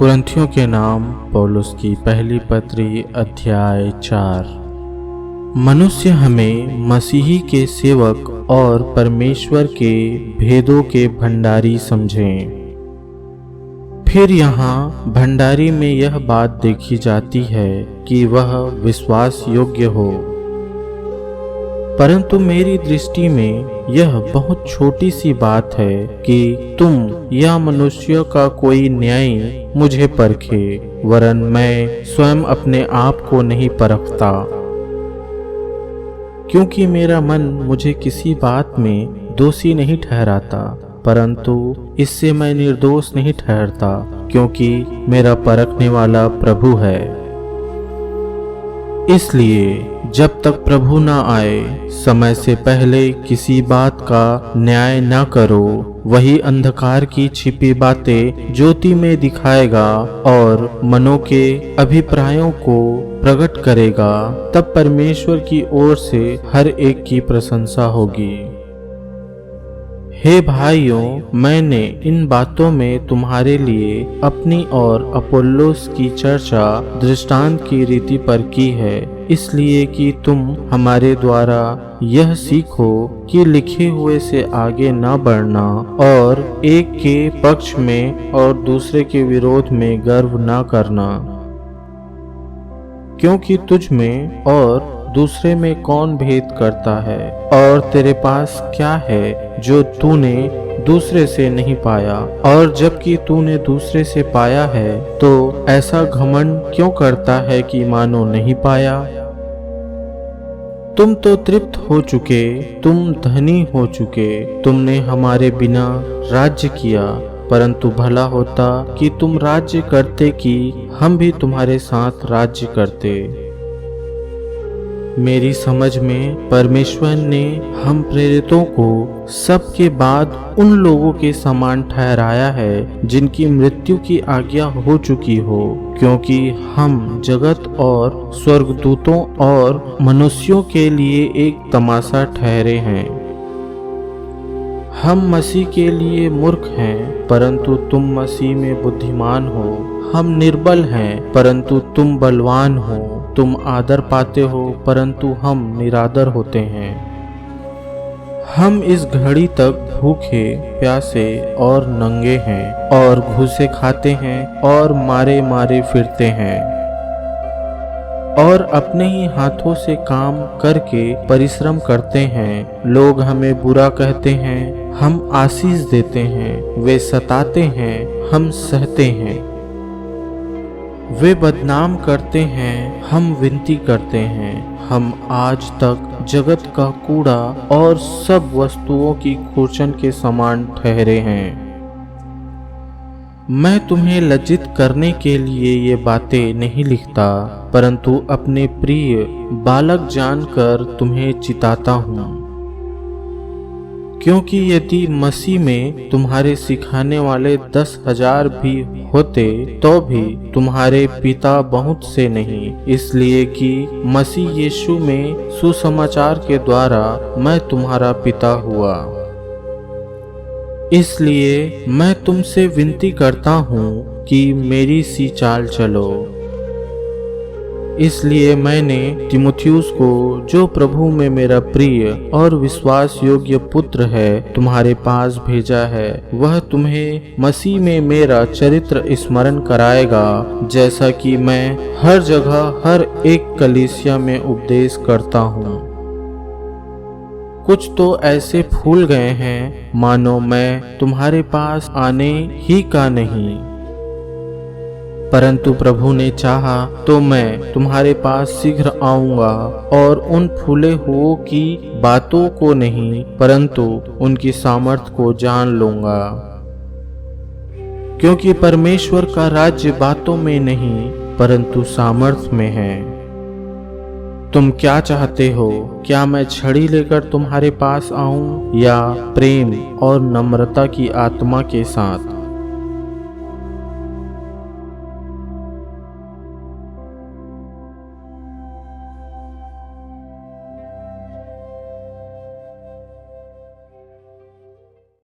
कुरिन्थियों के नाम पौलुस की पहली पत्री अध्याय 4। मनुष्य हमें मसीही के सेवक और परमेश्वर के भेदों के भंडारी समझें। फिर यहाँ भंडारी में यह बात देखी जाती है कि वह विश्वास योग्य हो, परंतु मेरी दृष्टि में यह बहुत छोटी सी बात है कि तुम या मनुष्य का कोई न्याय मुझे परखे, वरन मैं स्वयं अपने आप को नहीं परखता, क्योंकि मेरा मन मुझे किसी बात में दोषी नहीं ठहराता, परंतु इससे मैं निर्दोष नहीं ठहरता, क्योंकि मेरा परखने वाला प्रभु है। इसलिए जब तक प्रभु न आए, समय से पहले किसी बात का न्याय न करो। वही अंधकार की छिपी बातें ज्योति में दिखाएगा और मनों के अभिप्रायों को प्रकट करेगा। तब परमेश्वर की ओर से हर एक की प्रशंसा होगी। हे भाइयों, मैंने इन बातों में तुम्हारे लिए अपनी और अपोल्लोस की चर्चा दृष्टांत की रीति पर की है, इसलिए कि तुम हमारे द्वारा यह सीखो कि लिखे हुए से आगे न बढ़ना और एक के पक्ष में और दूसरे के विरोध में गर्व न करना, क्योंकि तुझ में और दूसरे में कौन भेद करता है, और तेरे पास क्या है जो तूने दूसरे से नहीं पाया, और जबकि तूने दूसरे से पाया है तो ऐसा घमंड क्यों करता है कि मानो नहीं पाया। तुम तो तृप्त हो चुके, तुम धनी हो चुके, तुमने हमारे बिना राज्य किया, परंतु भला होता कि तुम राज्य करते कि हम भी तुम्हारे साथ राज्य करते। मेरी समझ में परमेश्वर ने हम प्रेरितों को सबके बाद उन लोगों के समान ठहराया है जिनकी मृत्यु की आज्ञा हो चुकी हो, क्योंकि हम जगत और स्वर्गदूतों और मनुष्यों के लिए एक तमाशा ठहरे हैं। हम मसीह के लिए मूर्ख हैं, परंतु तुम मसीह में बुद्धिमान हो। हम निर्बल हैं, परंतु तुम बलवान हो। तुम आदर पाते हो, परंतु हम निरादर होते हैं। हम इस घड़ी तक भूखे, प्यासे और नंगे हैं, और घूसे खाते हैं और मारे मारे फिरते हैं, और अपने ही हाथों से काम करके परिश्रम करते हैं। लोग हमें बुरा कहते हैं, हम आशीष देते हैं। वे सताते हैं, हम सहते हैं। वे बदनाम करते हैं, हम विनती करते हैं। हम आज तक जगत का कूड़ा और सब वस्तुओं की खुरचन के समान ठहरे हैं। मैं तुम्हें लज्जित करने के लिए ये बातें नहीं लिखता, परंतु अपने प्रिय बालक जानकर तुम्हें चिताता हूँ, क्योंकि यदि मसीह में तुम्हारे सिखाने वाले 10,000 भी होते तो भी तुम्हारे पिता बहुत से नहीं, इसलिए कि मसीह यीशु में सुसमाचार के द्वारा मैं तुम्हारा पिता हुआ। इसलिए मैं तुमसे विनती करता हूँ कि मेरी सी चाल चलो। इसलिए मैंने तीमुथियुस को, जो प्रभु में मेरा प्रिय और विश्वास योग्य पुत्र है, तुम्हारे पास भेजा है। वह तुम्हें मसीह में मेरा चरित्र स्मरण कराएगा, जैसा कि मैं हर जगह हर एक कलीसिया में उपदेश करता हूँ। कुछ तो ऐसे फूल गए हैं मानो मैं तुम्हारे पास आने ही का नहीं, परंतु प्रभु ने चाहा तो मैं तुम्हारे पास शीघ्र आऊंगा, और उन फूले हुओं की बातों को नहीं, परंतु उनकी सामर्थ को जान लूंगा, क्योंकि परमेश्वर का राज्य बातों में नहीं परंतु सामर्थ में है। तुम क्या चाहते हो? क्या मैं छड़ी लेकर तुम्हारे पास आऊं, या प्रेम और नम्रता की आत्मा के साथ?